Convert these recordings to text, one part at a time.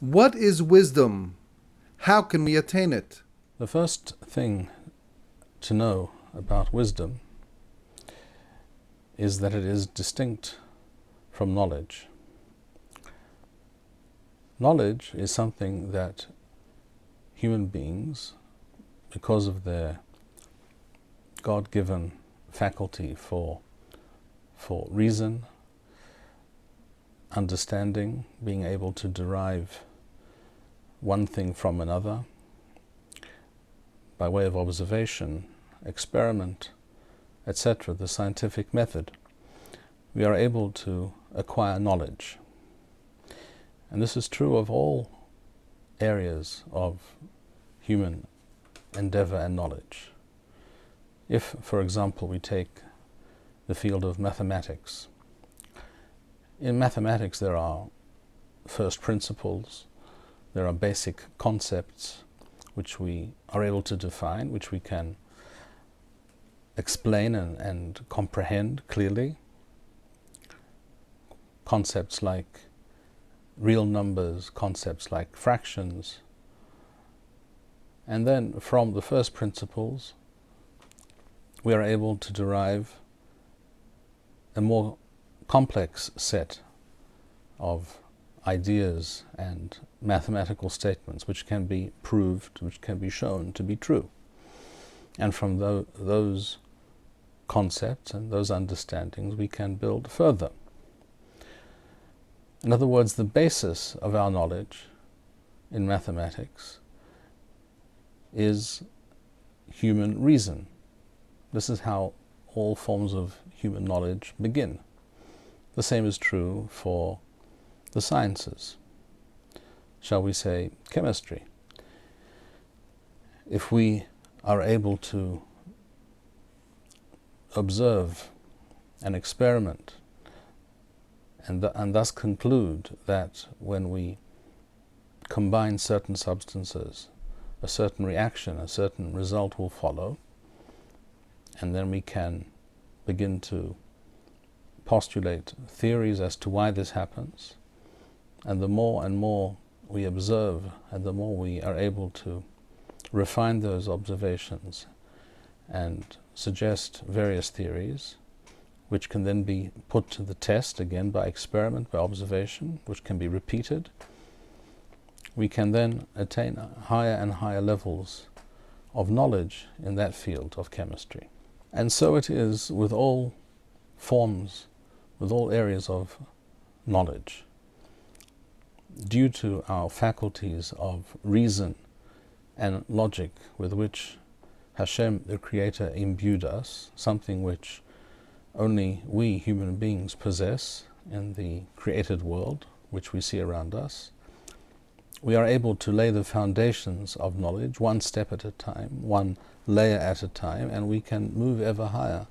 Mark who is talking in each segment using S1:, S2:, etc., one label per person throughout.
S1: What is wisdom? How can we attain it?
S2: The first thing to know about wisdom is that it is distinct from knowledge. Knowledge is something that human beings, because of their God-given faculty for reason, understanding, being able to derive one thing from another by way of observation, experiment, etc., the scientific method, we are able to acquire knowledge. And this is true of all areas of human endeavor and knowledge. If, for example, we take the field of mathematics, in mathematics there are first principles, there are basic concepts which we are able to define, which we can explain and comprehend clearly. Concepts like real numbers, concepts like fractions. And then from the first principles we are able to derive a more complex set of ideas and mathematical statements which can be proved, which can be shown to be true. And from those concepts and those understandings we can build further. In other words, the basis of our knowledge in mathematics is human reason. This is how all forms of human knowledge begin. The same is true for the sciences, shall we say chemistry. If we are able to observe and experiment and thus conclude that when we combine certain substances, a certain reaction, a certain result will follow, and then we can begin to postulate theories as to why this happens. And the more and more we observe, and the more we are able to refine those observations and suggest various theories, which can then be put to the test again by experiment, by observation, which can be repeated, we can then attain higher and higher levels of knowledge in that field of chemistry. And so it is with all forms, with all areas of knowledge. Due to our faculties of reason and logic with which Hashem, the Creator, imbued us, something which only we human beings possess in the created world, which we see around us, we are able to lay the foundations of knowledge one step at a time, one layer at a time, and we can move ever higher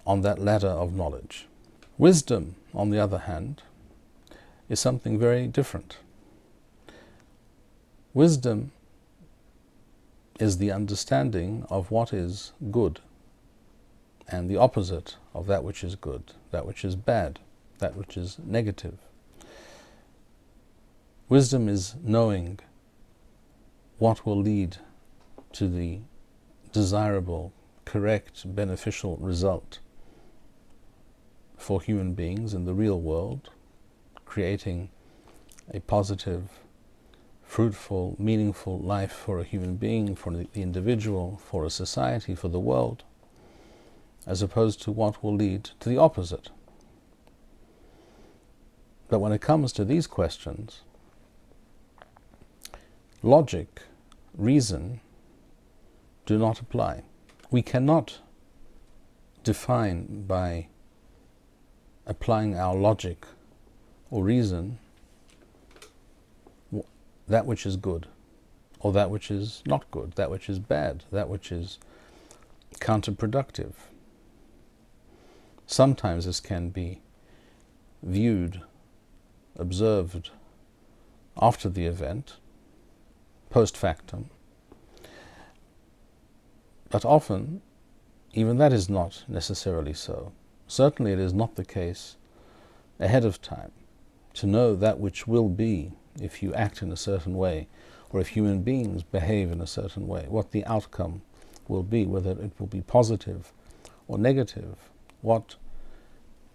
S2: on that ladder of knowledge. Wisdom, on the other hand, is something very different. Wisdom is the understanding of what is good and the opposite of that which is good, that which is bad, that which is negative. Wisdom is knowing what will lead to the desirable, correct, beneficial result for human beings in the real world, creating a positive, fruitful, meaningful life for a human being, for the individual, for a society, for the world, as opposed to what will lead to the opposite. But when it comes to these questions, logic, reason do not apply. We cannot define by applying our logic or reason that which is good or that which is not good, that which is bad, that which is counterproductive. Sometimes this can be viewed, observed after the event, post factum, but often even that is not necessarily so. Certainly it is not the case ahead of time to know that which will be if you act in a certain way, or if human beings behave in a certain way, what the outcome will be, whether it will be positive or negative, what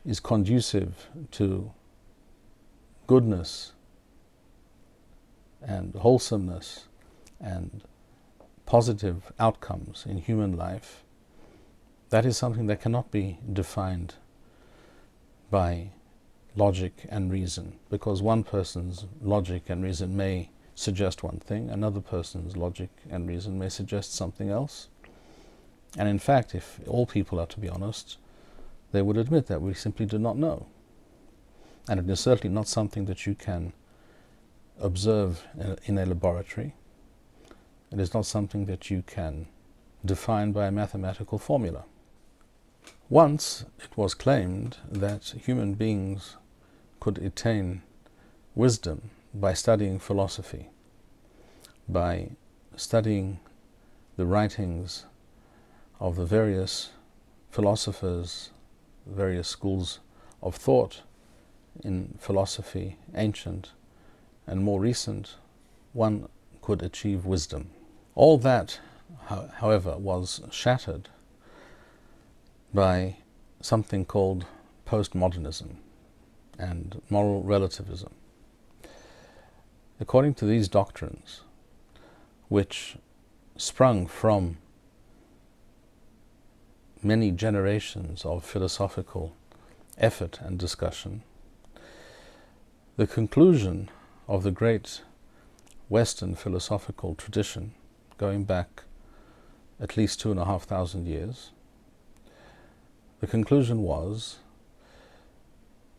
S2: is conducive to goodness and wholesomeness and positive outcomes in human life, that is something that cannot be defined by logic and reason, because one person's logic and reason may suggest one thing, another person's logic and reason may suggest something else. And in fact, if all people are to be honest, they would admit that we simply do not know. And it is certainly not something that you can observe in a laboratory. It is not something that you can define by a mathematical formula. Once it was claimed that human beings could attain wisdom by studying philosophy, by studying the writings of the various philosophers, various schools of thought in philosophy, ancient and more recent, one could achieve wisdom. All that, however, was shattered by something called postmodernism and moral relativism. According to these doctrines, which sprung from many generations of philosophical effort and discussion, the conclusion of the great Western philosophical tradition, going back at least 2,500 years, the conclusion was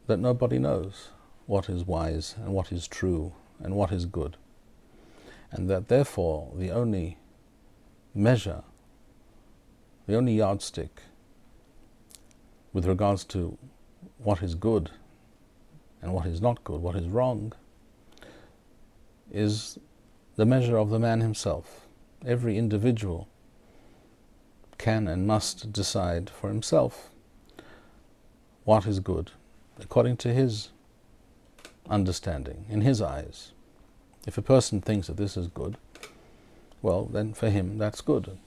S2: that nobody knows what is wise and what is true and what is good, and that therefore the only measure, the only yardstick with regards to what is good and what is not good, what is wrong, is the measure of the man himself. Every individual can and must decide for himself what is good according to his understanding, in his eyes. If a person thinks that this is good, well, then for him that's good.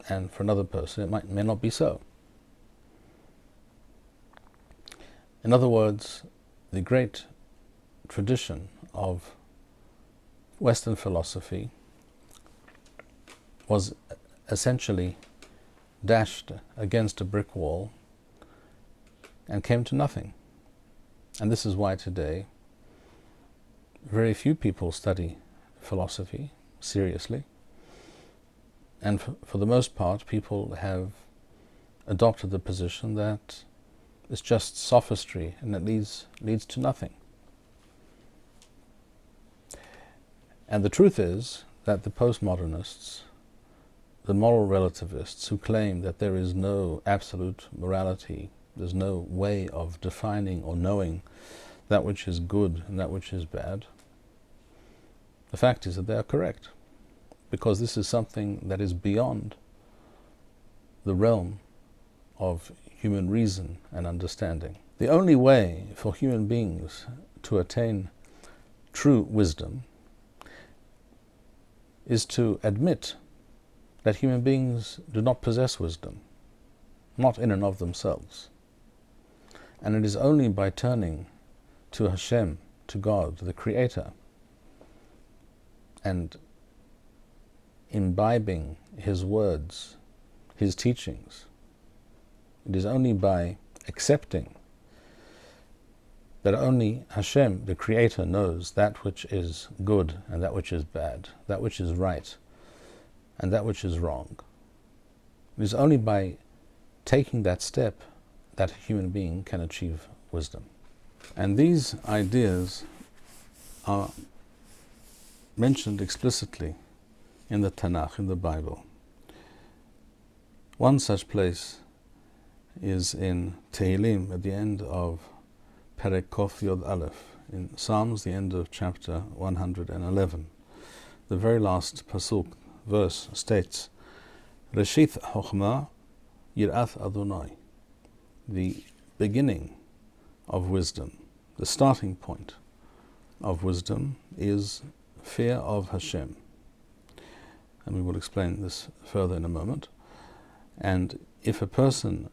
S2: And for another person it may not be so. In other words, the great tradition of Western philosophy was essentially dashed against a brick wall and came to nothing. And this is why today very few people study philosophy seriously, and for the most part people have adopted the position that it's just sophistry and it leads to nothing. And the truth is that the postmodernists, the moral relativists who claim that there is no absolute morality, there's no way of defining or knowing that which is good and that which is bad, the fact is that they are correct, because this is something that is beyond the realm of human reason and understanding. The only way for human beings to attain true wisdom is to admit that human beings do not possess wisdom, not in and of themselves. And it is only by turning to Hashem, to God, the Creator, and imbibing His words, His teachings, it is only by accepting that only Hashem, the Creator, knows that which is good and that which is bad, that which is right and that which is wrong. It is only by taking that step that a human being can achieve wisdom. And these ideas are mentioned explicitly in the Tanakh, in the Bible. One such place is in Tehillim, at the end of Perek Kof Yod Aleph, in Psalms, the end of chapter 111. The very last pasuk, verse, states, Reshith Chochmah Yirat Adonai, the beginning of wisdom, the starting point of wisdom is fear of Hashem. And we will explain this further in a moment. And if a person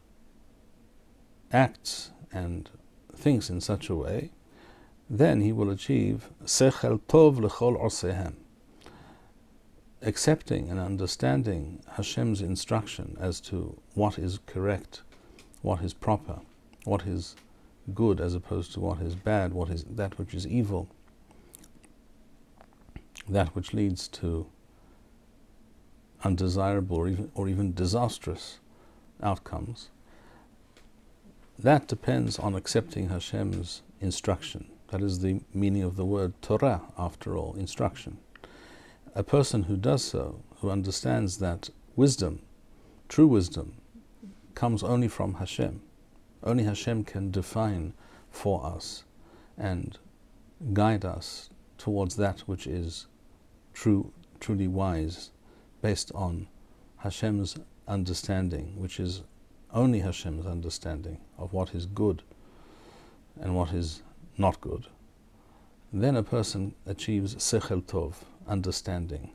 S2: acts and thinks in such a way, then he will achieve sechel tov lechol osehem, accepting and understanding Hashem's instruction as to what is correct, what is proper, what is good as opposed to what is bad, what is that which is evil, that which leads to undesirable or even disastrous outcomes. That depends on accepting Hashem's instruction. That is the meaning of the word Torah, after all, instruction. A person who does so, who understands that wisdom, true wisdom, comes only from Hashem. Only Hashem can define for us and guide us towards that which is truly wise, based on Hashem's understanding, which is only Hashem's understanding of what is good and what is not good. Then a person achieves sechel tov, understanding.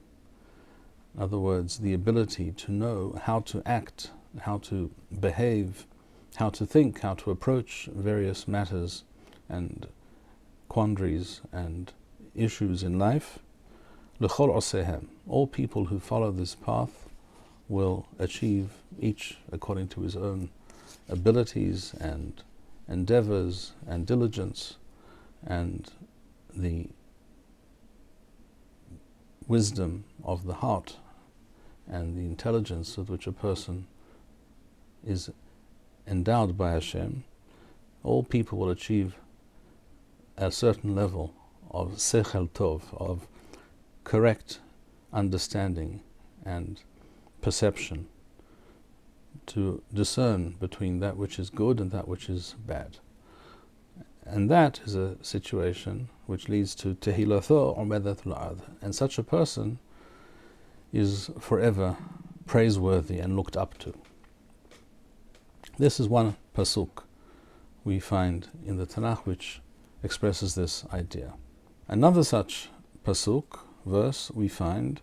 S2: In other words, the ability to know how to act, how to behave, how to think, how to approach various matters and quandaries and issues in life. L'chol osehem, all people who follow this path will achieve, each according to his own abilities and endeavors and diligence and the wisdom of the heart and the intelligence with which a person is endowed by Hashem. All people will achieve a certain level of sechel tov, of correct understanding and perception, to discern between that which is good and that which is bad. And that is a situation which leads to tehilatho umedatul ad, and such a person is forever praiseworthy and looked up to. This is one pasuk we find in the Tanakh which expresses this idea. Another such pasuk, verse, we find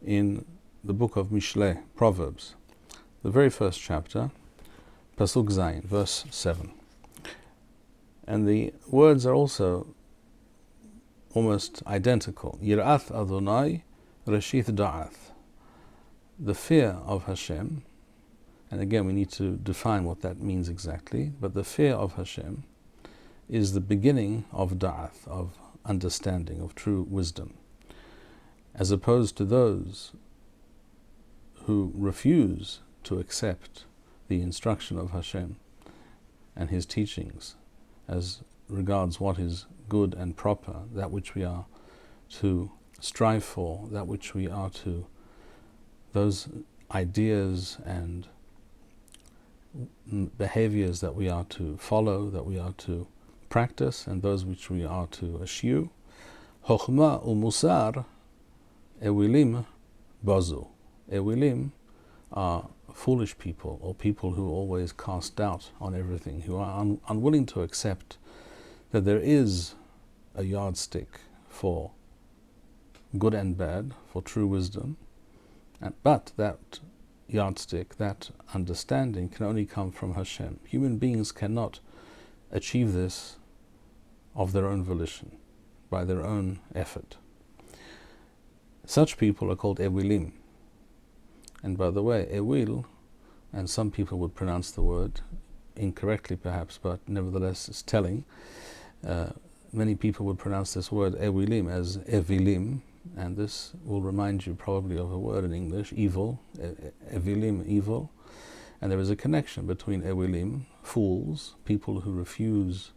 S2: in the book of Mishle, Proverbs, the very first chapter, pasuk zayin, verse 7. And the words are also almost identical. Yir'ath Adonai reshith da'ath. The fear of Hashem, and again we need to define what that means exactly, but the fear of Hashem is the beginning of da'ath, of understanding, of true wisdom, as opposed to those who refuse to accept the instruction of Hashem and His teachings as regards what is good and proper, that which we are to strive for, that which we are to, those ideas and behaviors that we are to follow, that we are to practice, and those which we are to eschew. Chokhmah u'musar ewilim bazu. Ewilim are foolish people, or people who always cast doubt on everything, who are unwilling to accept that there is a yardstick for good and bad, for true wisdom, but that yardstick, that understanding can only come from Hashem. Human beings cannot achieve this of their own volition, by their own effort. Such people are called ewilim. And by the way, ewil, and some people would pronounce the word incorrectly perhaps, but nevertheless it's telling. Many people would pronounce this word ewilim as evilim, and this will remind you probably of a word in English, evil, evilim, evil. And there is a connection between ewilim, fools, people who refuse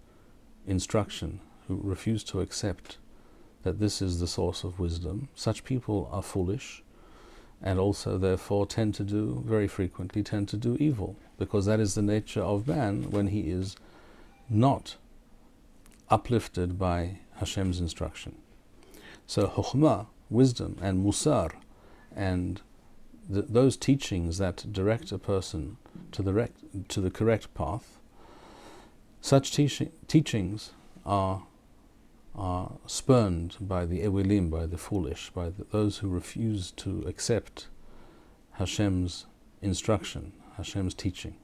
S2: instruction, who refuse to accept that this is the source of wisdom. Such people are foolish, and also therefore very frequently tend to do evil, because that is the nature of man when he is not uplifted by Hashem's instruction. So chokhmah, wisdom, and musar, and those teachings that direct a person to the correct path, such teachings are are spurned by the ewilim, by the foolish, by those who refuse to accept Hashem's instruction, Hashem's teaching,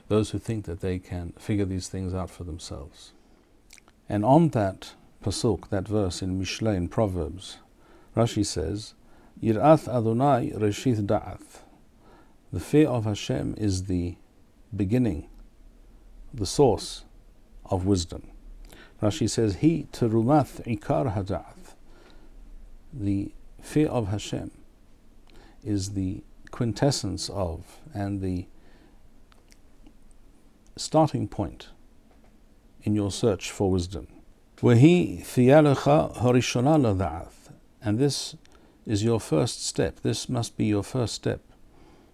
S2: those who think that they can figure these things out for themselves. And on that pasuk, that verse in Mishlei, in Proverbs, Rashi says, Yir'ath Adonai reshith da'ath. The fear of Hashem is the beginning, the source of wisdom. Rashi says, He terumath ikar hada'ath. The fear of Hashem is the quintessence of and the starting point in your search for wisdom. Wahi thiyalecha harishona lada'ath. And this is your first step. This must be your first step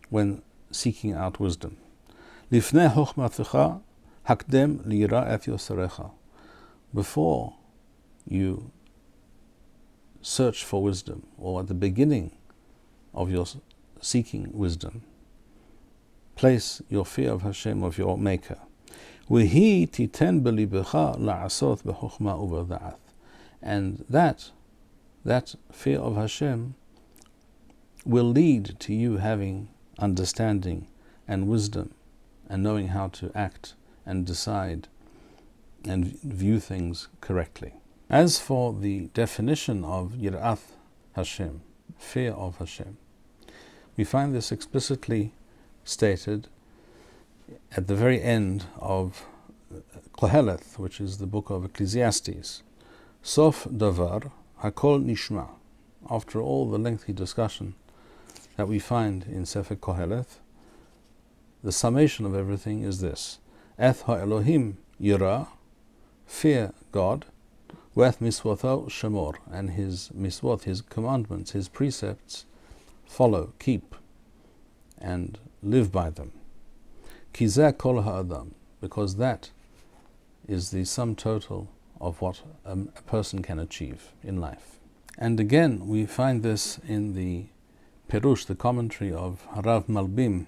S2: when seeking out wisdom. Lifnei chokhmatecha hakdem liyira et yoserecha. Before you search for wisdom, or at the beginning of your seeking wisdom, place your fear of Hashem, of your Maker. V'hi titen belibecha la'asot b'chokhma u'b'da'ath. And that fear of Hashem will lead to you having understanding and wisdom and knowing how to act and decide and view things correctly. As for the definition of Yir'ath Hashem, fear of Hashem, we find this explicitly stated at the very end of Koheleth, which is the book of Ecclesiastes. Sof davar hakol nishma. After all the lengthy discussion that we find in Sefer Koheleth, the summation of everything is this: Eth ha'Elohim yira, fear God, Weth miswotho shemor, and his miswot, his commandments, his precepts, follow, keep, and live by them. Kizeh kol ha'adam, because that is the sum total of what a person can achieve in life. And again, we find this in the Perush, the commentary of Harav Malbim,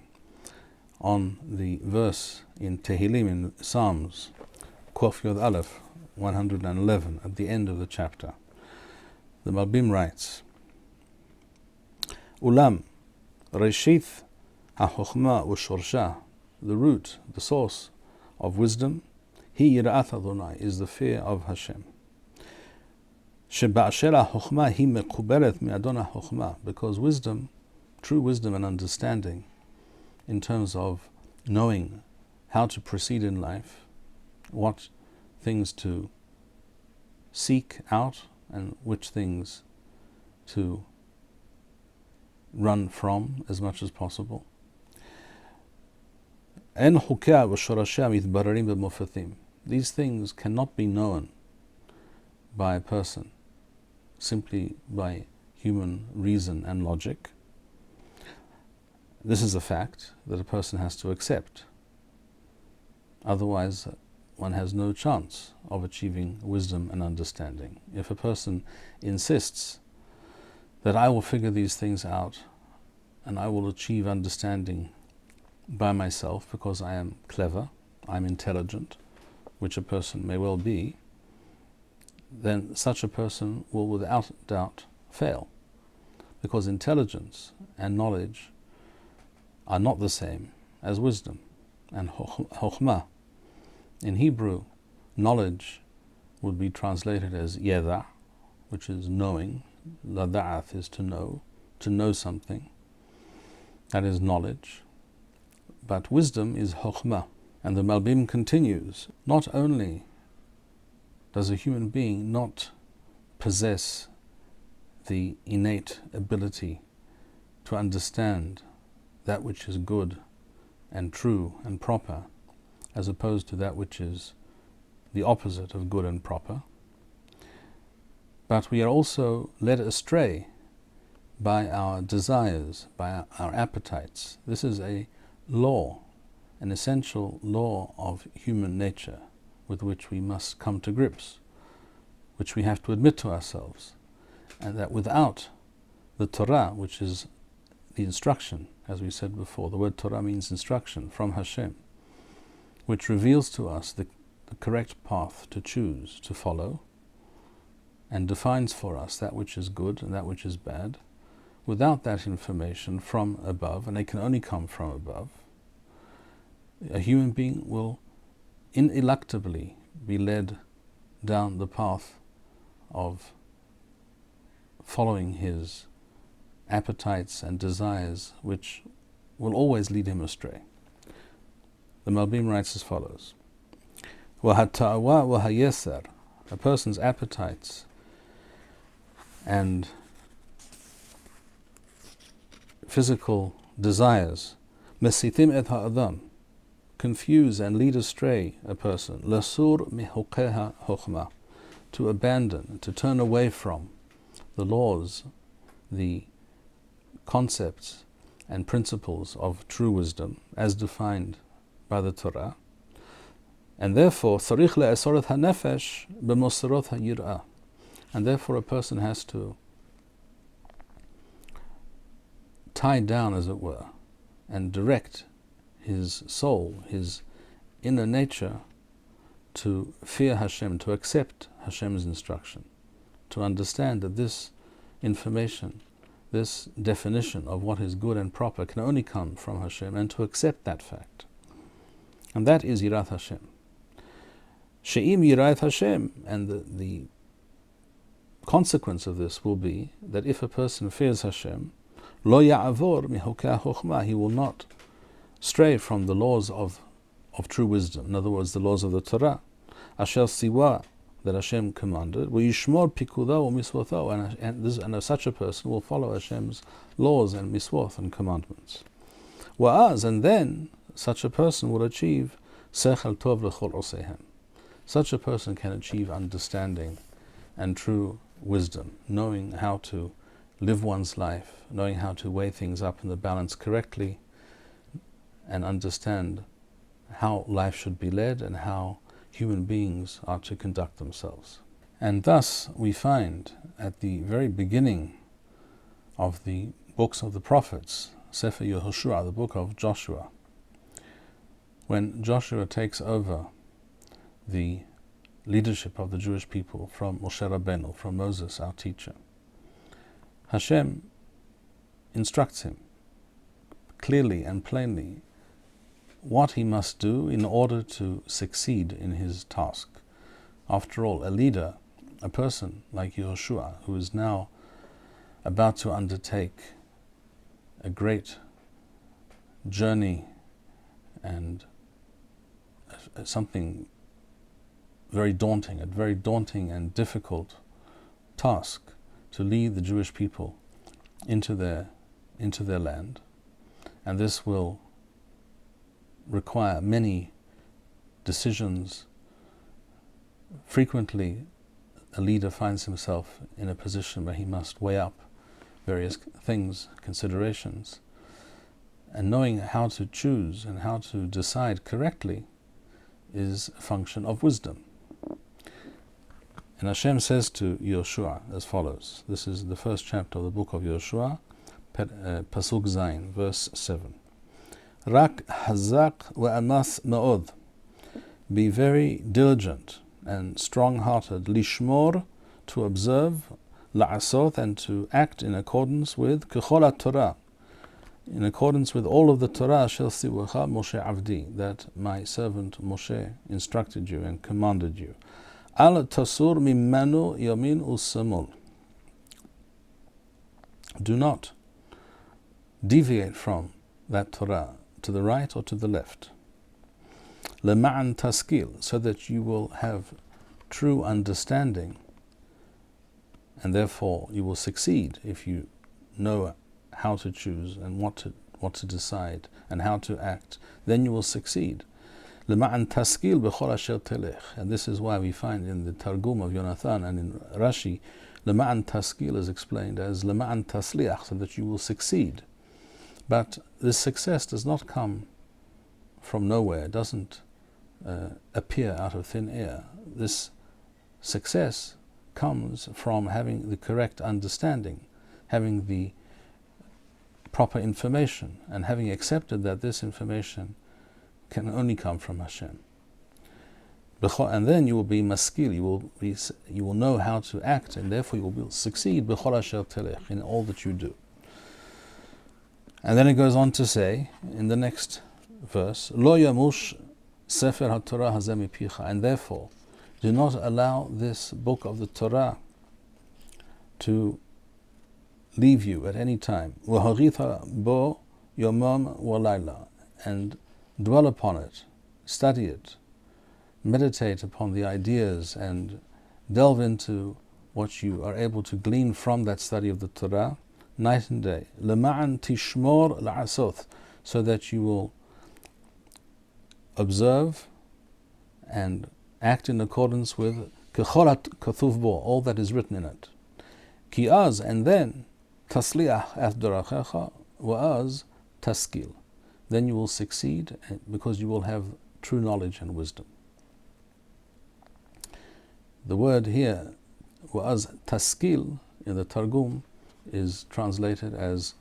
S2: on the verse in Tehillim, in Psalms, Kof Yod Aleph, 111, at the end of the chapter. The Malbim writes, Ulam, Reshith HaChokhmah U'Shorsha, the root, the source of wisdom, Hi Yir'ath Adonai, is the fear of Hashem. Sheba'ashel HaChokhmah Hi Mekuberet Mi'adon HaChokhmah, because wisdom, true wisdom and understanding, in terms of knowing how to proceed in life, what things to seek out and which things to run from as much as possible. These things cannot be known by a person simply by human reason and logic. This is a fact that a person has to accept. Otherwise, one has no chance of achieving wisdom and understanding. If a person insists that I will figure these things out and I will achieve understanding by myself because I am clever, I'm intelligent, which a person may well be, then such a person will without doubt fail, because intelligence and knowledge are not the same as wisdom and chokhmah. In Hebrew, knowledge would be translated as yeda, which is knowing. Lada'ath is to know something. That is knowledge. But wisdom is chokhmah. And the Malbim continues, not only does a human being not possess the innate ability to understand that which is good and true and proper, as opposed to that which is the opposite of good and proper, but we are also led astray by our desires, by our appetites. This is a law, an essential law of human nature with which we must come to grips, which we have to admit to ourselves, and that without the Torah, which is the instruction, as we said before, the word Torah means instruction from Hashem, which reveals to us the correct path to choose, to follow, and defines for us that which is good and that which is bad, without that information from above, and it can only come from above, a human being will ineluctably be led down the path of following his appetites and desires, which will always lead him astray. The Malbim writes as follows: وَهَالتَّعْوَى وَهَيَسَّرْ, a person's appetites and physical desires, مَسِّثِمْ إِذْ هَأَذَمْ, confuse and lead astray a person, لَسُورْ مِحُقَيْهَا حُخْمَةً, to abandon, to turn away from the laws, the concepts and principles of true wisdom as defined by the Torah. And therefore, ثَرِيخْ لَأَسَرَتْ هَنَفَشْ بِمُصِرَتْ هَيِرْأَ, and therefore a person has to tie down, as it were, and direct his soul, his inner nature, to fear Hashem, to accept Hashem's instruction, to understand that this information, this definition of what is good and proper can only come from Hashem, and to accept that fact. And that is Yirat Hashem. She'im Yirat Hashem, and the consequence of this will be that if a person fears Hashem, lo ya'avor mihukah chokhmah, he will not stray from the laws of true wisdom. In other words, the laws of the Torah. Asher siwa, that Hashem commanded, وَيِشْمَرْ pikudah وَمِسْوَتَهُ, and such a person will follow Hashem's laws and miswot and commandments. وَأَز, and then such a person will achieve sechel tov l'chol oseihem. Such a person can achieve understanding and true wisdom, knowing how to live one's life, knowing how to weigh things up in the balance correctly, and understand how life should be led and how human beings are to conduct themselves. And thus we find at the very beginning of the books of the prophets, Sefer Yehoshua, the book of Joshua, when Joshua takes over the leadership of the Jewish people from Moshe Rabbeinu, from Moses, our teacher, Hashem instructs him clearly and plainly what he must do in order to succeed in his task. After all, a leader, a person like Yehoshua, who is now about to undertake a great journey and something very daunting, a very daunting and difficult task to lead the Jewish people into their land. And this will require many decisions. Frequently, a leader finds himself in a position where he must weigh up various things, considerations, and knowing how to choose and how to decide correctly is a function of wisdom. And Hashem says to Yehoshua as follows. This is the first chapter of the book of Yehoshua, Pasuk Zayin, verse 7. Rak hazak ve'amas ma'od, be very diligent and strong-hearted, lishmor, to observe, la'asot, and to act in accordance with kechol Torah, in accordance with all of the Torah, shel siwacha Moshe Avdi, that my servant Moshe instructed you and commanded you. Al tasur mimanu yamin usamul, do not deviate from that Torah to the right or to the left. Lema'an taskil, so that you will have true understanding, and therefore you will succeed if you know how to choose and what to decide and how to act. Then you will succeed. Lema'an taskil b'chol asher telech, and this is why we find in the Targum of Yonathan and in Rashi, Lema'an taskil is explained as Lema'an tasliach, so that you will succeed. But this success does not come from nowhere, it doesn't appear out of thin air. This success comes from having the correct understanding, having the proper information, and having accepted that this information can only come from Hashem. And then you will be maskil, you will know how to act, and therefore you will succeed b'chol asher telech, in all that you do. And then it goes on to say in the next verse, Lo yamush sefer haTorah hazeh mipicha, and therefore do not allow this book of the Torah to leave you at any time. V'haritha bo yomam walayla, and dwell upon it, study it, meditate upon the ideas, and delve into what you are able to glean from that study of the Torah night and day. Lema'an tishmor la'asoth, so that you will observe and act in accordance with kecholat kathuv bo, all that is written in it. Ki az, and then tasliach et dorachecha wa'az taskil, then you will succeed because you will have true knowledge and wisdom. The word here, wa'az taskil, in the Targum, is translated as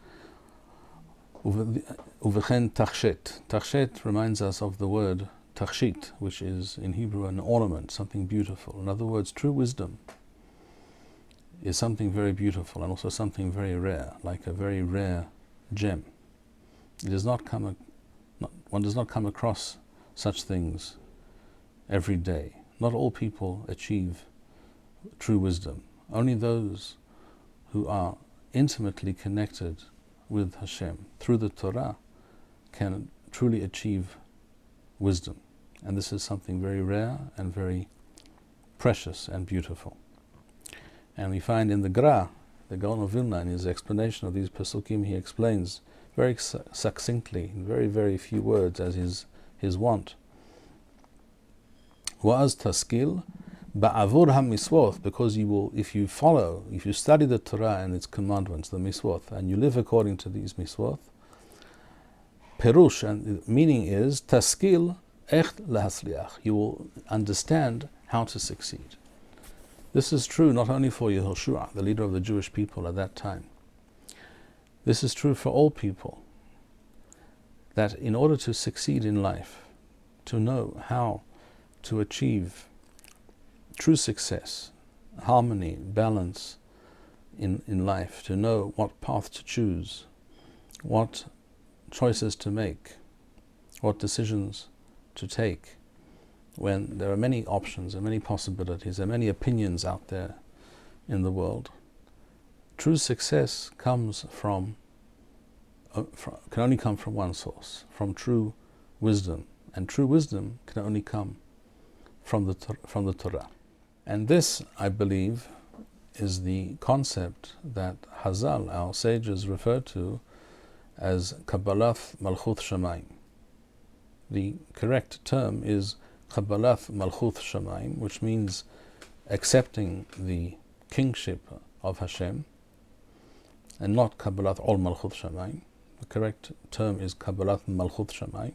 S2: uvechen tachshet. Tachshet reminds us of the word tachshit, which is in Hebrew an ornament, something beautiful. In other words, true wisdom is something very beautiful and also something very rare, like a very rare gem. It does not come, one does not come across such things every day. Not all people achieve true wisdom. Only those who are intimately connected with Hashem through the Torah can truly achieve wisdom. And this is something very rare and very precious and beautiful. And we find in the Gra, the Gaon of Vilna, in his explanation of these Pesukim, he explains very succinctly, in very, very few words, as his wont. Wa'az taskil ba'avur ha-miswoth, because you will, if you study the Torah and its commandments, the miswoth, and you live according to these miswoth, perush, and the meaning is taskil echt lahasliach, you will understand how to succeed. This is true not only for Yehoshua, the leader of the Jewish people at that time. This is true for all people, that in order to succeed in life, to know how to achieve true success, harmony, balance in life, to know what path to choose, what choices to make, what decisions to take, when there are many options and many possibilities and many opinions out there in the world. True success comes can only come from one source, from true wisdom, and true wisdom can only come from the Torah. And this, I believe, is the concept that Hazal, our sages, refer to as Kabbalat Malchut Shamayim. The correct term is Kabbalat Malchut Shamayim, which means accepting the kingship of Hashem, and not Kabbalat Ol Malchut Shamayim. The correct term is Kabbalat Malchut Shamayim.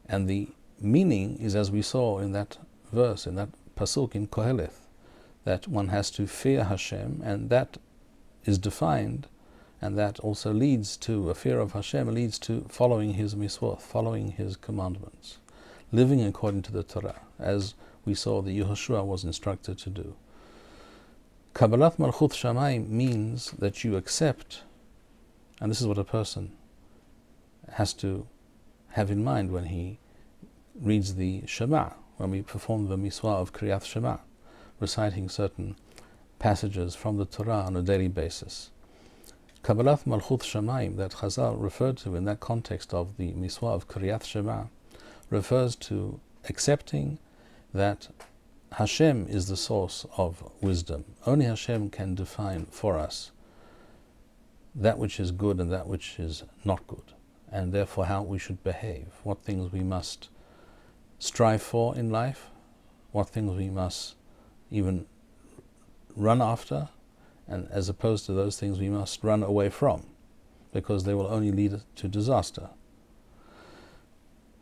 S2: And the meaning is, as we saw in that verse, in that pasuk in Koheleth, that one has to fear Hashem, and that is defined, and that also leads to a fear of Hashem, leads to following His miswoth, following His commandments, living according to the Torah, as we saw that Yehoshua was instructed to do. Kabbalat Malchut Shamayim means that you accept, and this is what a person has to have in mind when he reads the Shema, when we perform the Miswah of Kriyat Shema, reciting certain passages from the Torah on a daily basis. Kabbalat Malchut Shamayim, that Chazal referred to in that context of the Miswah of Kriyat Shema, refers to accepting that Hashem is the source of wisdom. Only Hashem can define for us that which is good and that which is not good, and therefore how we should behave, what things we must strive for in life, what things we must even run after, and as opposed to those things we must run away from, because they will only lead to disaster.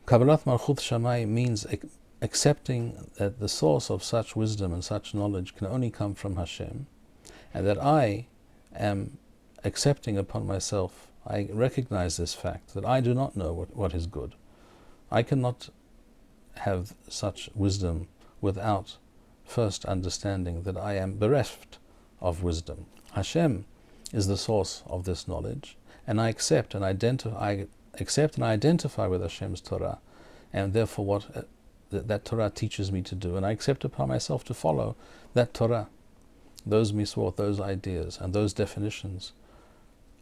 S2: Kabbalat Malchut Shamayim means accepting that the source of such wisdom and such knowledge can only come from Hashem, and that I am accepting upon myself, I recognize this fact, that I do not know what is good. I cannot have such wisdom without first understanding that I am bereft of wisdom. Hashem is the source of this knowledge, and I accept and identify with Hashem's Torah, and therefore what that Torah teaches me to do, and I accept upon myself to follow that Torah, those miswot, those ideas, and those definitions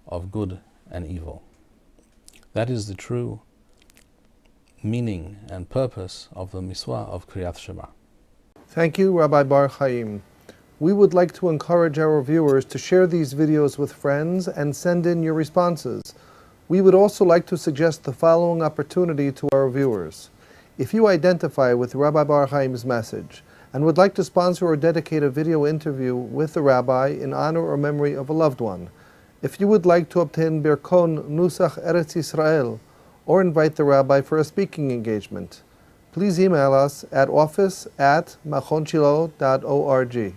S2: of good and evil. That is the true meaning and purpose of the miswah of Kriyat Shema.
S1: Thank you, Rabbi Bar-Hayim. We would like to encourage our viewers to share these videos with friends and send in your responses. We would also like to suggest the following opportunity to our viewers. If you identify with Rabbi Bar-Hayim's message and would like to sponsor or dedicate a video interview with the rabbi in honor or memory of a loved one, if you would like to obtain Birkon Nusach Eretz Yisrael or invite the rabbi for a speaking engagement, please email us at office@machonshilo.org.